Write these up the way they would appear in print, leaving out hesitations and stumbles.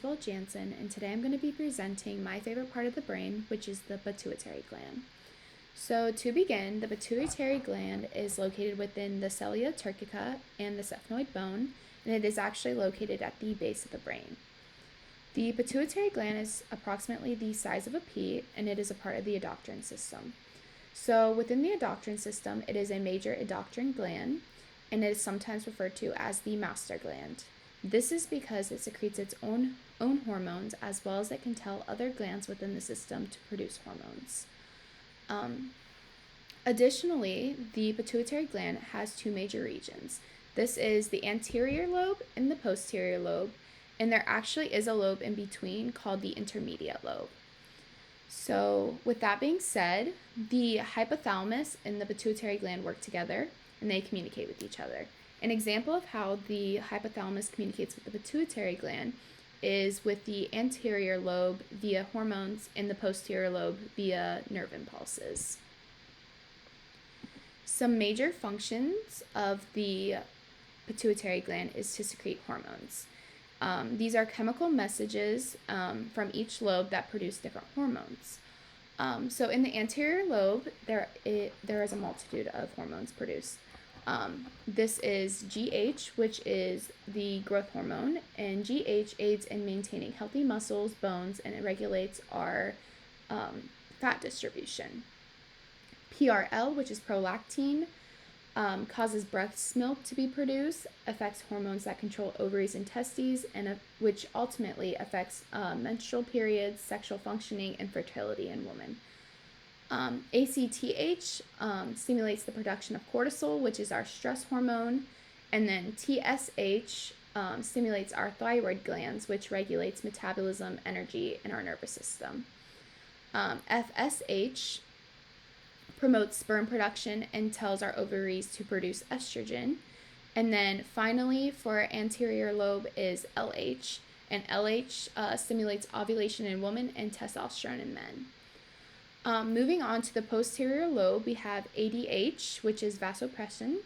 Isabelle Jansen, and today I'm going to be presenting my favorite part of the brain, which is the pituitary gland. So to begin, the pituitary gland is located within the cilia turcica and the sphenoid bone, and it is actually located at the base of the brain. The pituitary gland is approximately the size of a pea, and it is a part of the endocrine system. So within the endocrine system, it is a major endocrine gland, and it is sometimes referred to as the master gland. This is because it secretes its own hormones, as well as it can tell other glands within the system to produce hormones. Additionally, the pituitary gland has two major regions. This is the anterior lobe and the posterior lobe, and there actually is a lobe in between called the intermediate lobe. So with that being said, the hypothalamus and the pituitary gland work together, and they communicate with each other. An example of how the hypothalamus communicates with the pituitary gland is with the anterior lobe via hormones and the posterior lobe via nerve impulses. Some major functions of the pituitary gland is to secrete hormones. These are chemical messages from each lobe that produce different hormones. So in the anterior lobe, there is a multitude of hormones produced. This is GH, which is the growth hormone, and GH aids in maintaining healthy muscles, bones, and it regulates our fat distribution. PRL, which is prolactin, causes breast milk to be produced, affects hormones that control ovaries and testes, and which ultimately affects menstrual periods, sexual functioning, and fertility in women. ACTH stimulates the production of cortisol, which is our stress hormone, and then TSH stimulates our thyroid glands, which regulates metabolism, energy, and our nervous system. FSH promotes sperm production and tells our ovaries to produce estrogen. And then finally, for anterior lobe is LH, and LH stimulates ovulation in women and testosterone in men. Moving on to the posterior lobe, we have ADH, which is vasopressin,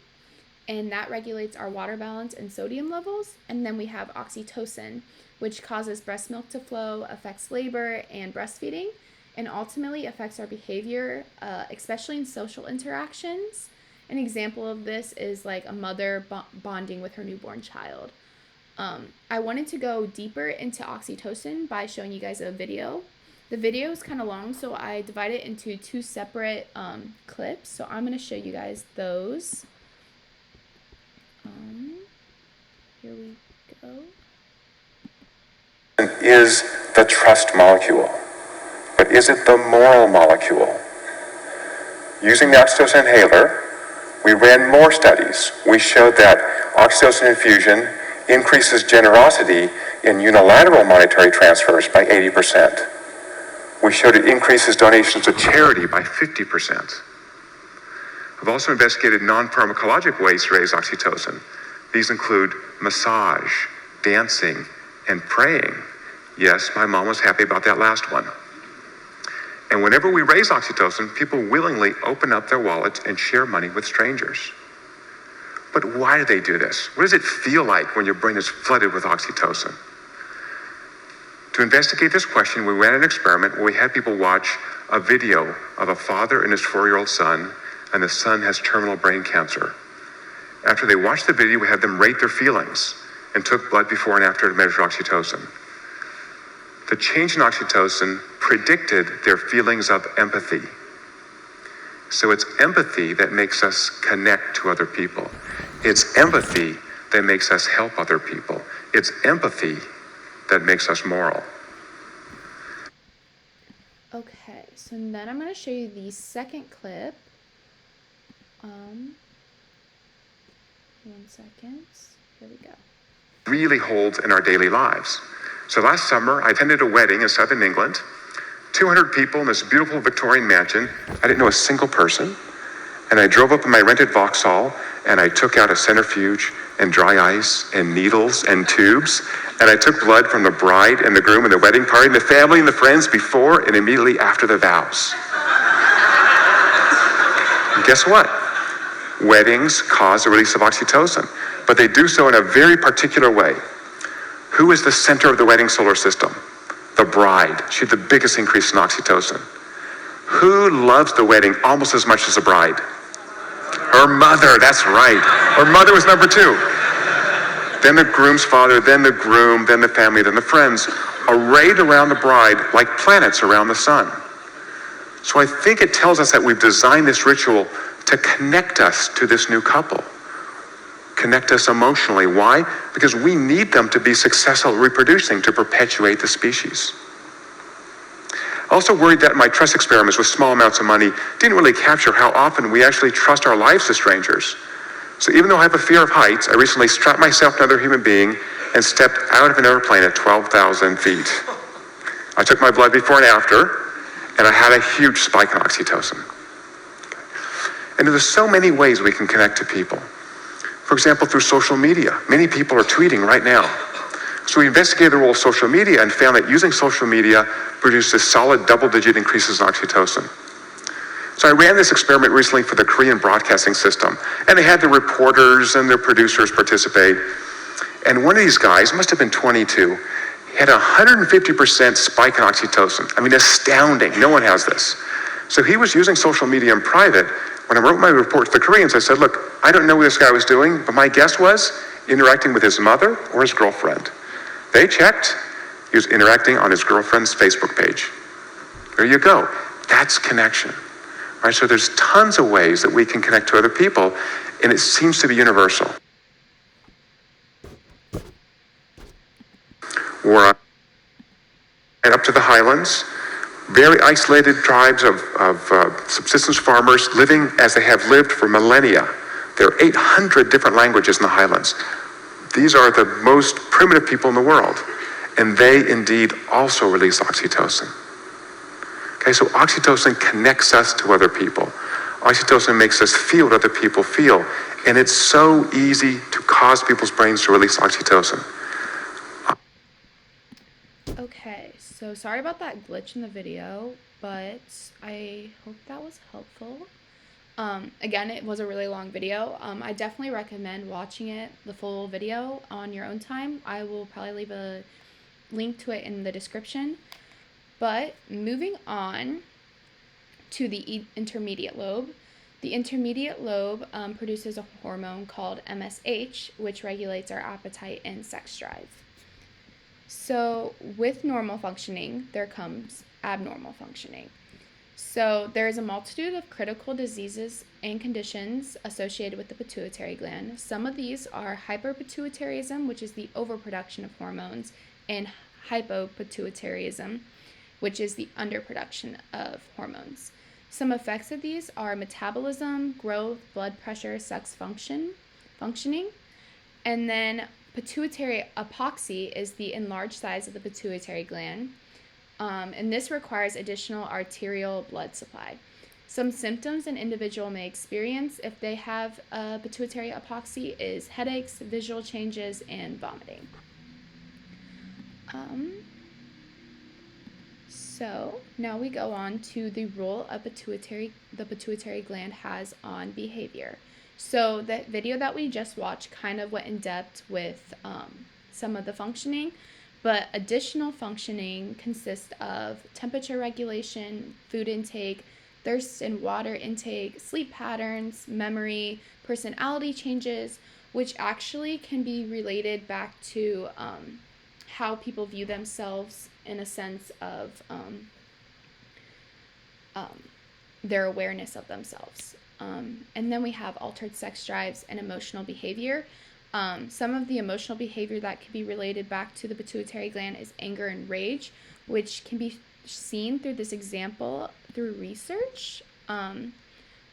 and that regulates our water balance and sodium levels. And then we have oxytocin, which causes breast milk to flow, affects labor and breastfeeding, and ultimately affects our behavior, especially in social interactions. An example of this is like a mother bonding with her newborn child. I wanted to go deeper into oxytocin by showing you guys a video. The video is kind of long, so I divided it into two separate clips. So I'm going to show you guys those. Here we go. Is the trust molecule, but is it the moral molecule? Using the oxytocin inhaler, we ran more studies. We showed that oxytocin infusion increases generosity in unilateral monetary transfers by 80%. We showed it increases donations to charity by 50%. I've also investigated non-pharmacologic ways to raise oxytocin. These include massage, dancing, and praying. Yes, my mom was happy about that last one. And whenever we raise oxytocin, people willingly open up their wallets and share money with strangers. But why do they do this? What does it feel like when your brain is flooded with oxytocin? To investigate this question, we ran an experiment where we had people watch a video of a father and his 4-year-old son, and the son has terminal brain cancer. After they watched the video, we had them rate their feelings and took blood before and after to measure oxytocin. The change in oxytocin predicted their feelings of empathy. So it's empathy that makes us connect to other people. It's empathy that makes us help other people. It's empathy that makes us moral. Okay, so then I'm going to show you the second clip. 1 second. Here we go. Really holds in our daily lives. So last summer, I attended a wedding in southern England. 200 people in this beautiful Victorian mansion. I didn't know a single person. And I drove up in my rented Vauxhall, and I took out a centrifuge and dry ice and needles and tubes. And I took blood from the bride and the groom and the wedding party and the family and the friends before and immediately after the vows. And guess what? Weddings cause the release of oxytocin, but they do so in a very particular way. Who is the center of the wedding solar system? The bride. She had the biggest increase in oxytocin. Who loves the wedding almost as much as the bride? Her mother, that's right. Her mother was number 2. Then the groom's father, then the groom, then the family, then the friends, arrayed around the bride like planets around the sun. So I think it tells us that we've designed this ritual to connect us to this new couple. Connect us emotionally. Why? Because we need them to be successful at reproducing, to perpetuate the species. I also worried that my trust experiments with small amounts of money didn't really capture how often we actually trust our lives to strangers. So even though I have a fear of heights, I recently strapped myself to another human being and stepped out of an airplane at 12,000 feet. I took my blood before and after, and I had a huge spike in oxytocin. And there's so many ways we can connect to people. For example, through social media. Many people are tweeting right now. So we investigated the role of social media and found that using social media produces solid double-digit increases in oxytocin. So I ran this experiment recently for the Korean broadcasting system, and they had the reporters and their producers participate. And one of these guys, must have been 22, had a 150% spike in oxytocin. I mean, astounding. No one has this. So he was using social media in private. When I wrote my report to the Koreans, I said, look, I don't know what this guy was doing, but my guess was interacting with his mother or his girlfriend. They checked. He was interacting on his girlfriend's Facebook page. There you go. That's connection. Right? So there's tons of ways that we can connect to other people, and it seems to be universal. We're up to the highlands, very isolated tribes of subsistence farmers living as they have lived for millennia. There are 800 different languages in the highlands. These are the most primitive people in the world, and they indeed also release oxytocin. Okay, so oxytocin connects us to other people. Oxytocin makes us feel what other people feel, and it's so easy to cause people's brains to release oxytocin. Okay, so sorry about that glitch in the video, but I hope that was helpful. Again, it was a really long video. I definitely recommend watching it, the full video, on your own time. I will probably leave a link to it in the description. But moving on to the intermediate lobe. The intermediate lobe produces a hormone called MSH, which regulates our appetite and sex drive. So with normal functioning, there comes abnormal functioning. So there is a multitude of critical diseases and conditions associated with the pituitary gland. Some of these are hyperpituitarism, which is the overproduction of hormones, and hypopituitarism, which is the underproduction of hormones. Some effects of these are metabolism, growth, blood pressure, sex functioning, and then pituitary apoxy is the enlarged size of the pituitary gland, and this requires additional arterial blood supply. Some symptoms an individual may experience if they have pituitary apoxy is headaches, visual changes, and vomiting. So now we go on to the role of the pituitary gland has on behavior. So the video that we just watched kind of went in depth with some of the functioning, but additional functioning consists of temperature regulation, food intake, thirst and water intake, sleep patterns, memory, personality changes, which actually can be related back to how people view themselves in a sense of their awareness of themselves. And then we have altered sex drives and emotional behavior. Some of the emotional behavior that can be related back to the pituitary gland is anger and rage, which can be seen through this example through research,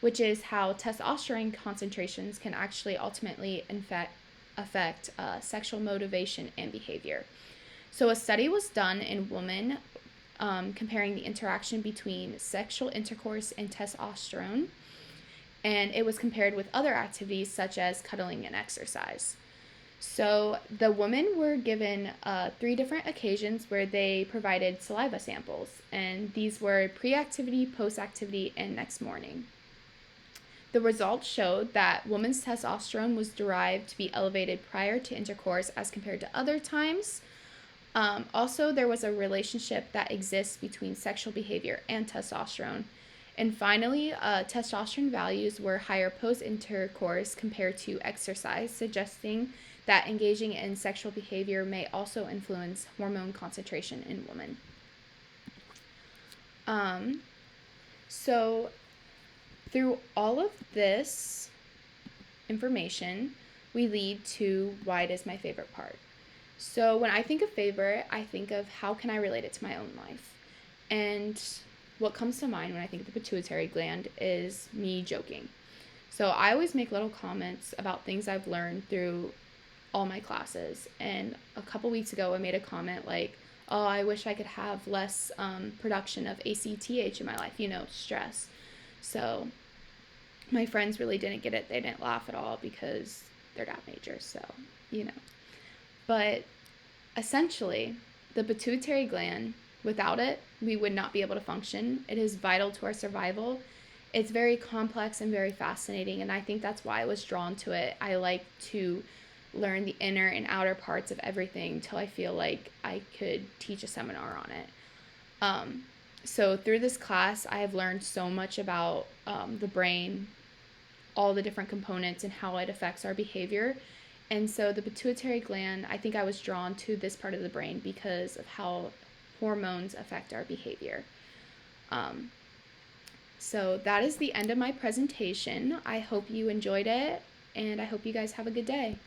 which is how testosterone concentrations can actually ultimately affect sexual motivation and behavior. So a study was done in women comparing the interaction between sexual intercourse and testosterone, and it was compared with other activities such as cuddling and exercise. So the women were given 3 different occasions where they provided saliva samples, and these were pre-activity, post-activity, and next morning. The results showed that women's testosterone was derived to be elevated prior to intercourse as compared to other times, Also, there was a relationship that exists between sexual behavior and testosterone. And finally, testosterone values were higher post intercourse compared to exercise, suggesting that engaging in sexual behavior may also influence hormone concentration in women. So, through all of this information, we lead to why it is my favorite part. So when I think of favorite, I think of how can I relate it to my own life. And what comes to mind when I think of the pituitary gland is me joking. So I always make little comments about things I've learned through all my classes. And a couple weeks ago, I made a comment like, oh, I wish I could have less production of ACTH in my life, stress. So my friends really didn't get it. They didn't laugh at all because they're dad majors, so, you know. But essentially, the pituitary gland, without it, we would not be able to function. It is vital to our survival. It's very complex and very fascinating, and I think that's why I was drawn to it. I like to learn the inner and outer parts of everything till I feel like I could teach a seminar on it. So through this class, I have learned so much about the brain, all the different components and how it affects our behavior. And so the pituitary gland, I think I was drawn to this part of the brain because of how hormones affect our behavior. So that is the end of my presentation. I hope you enjoyed it, and I hope you guys have a good day.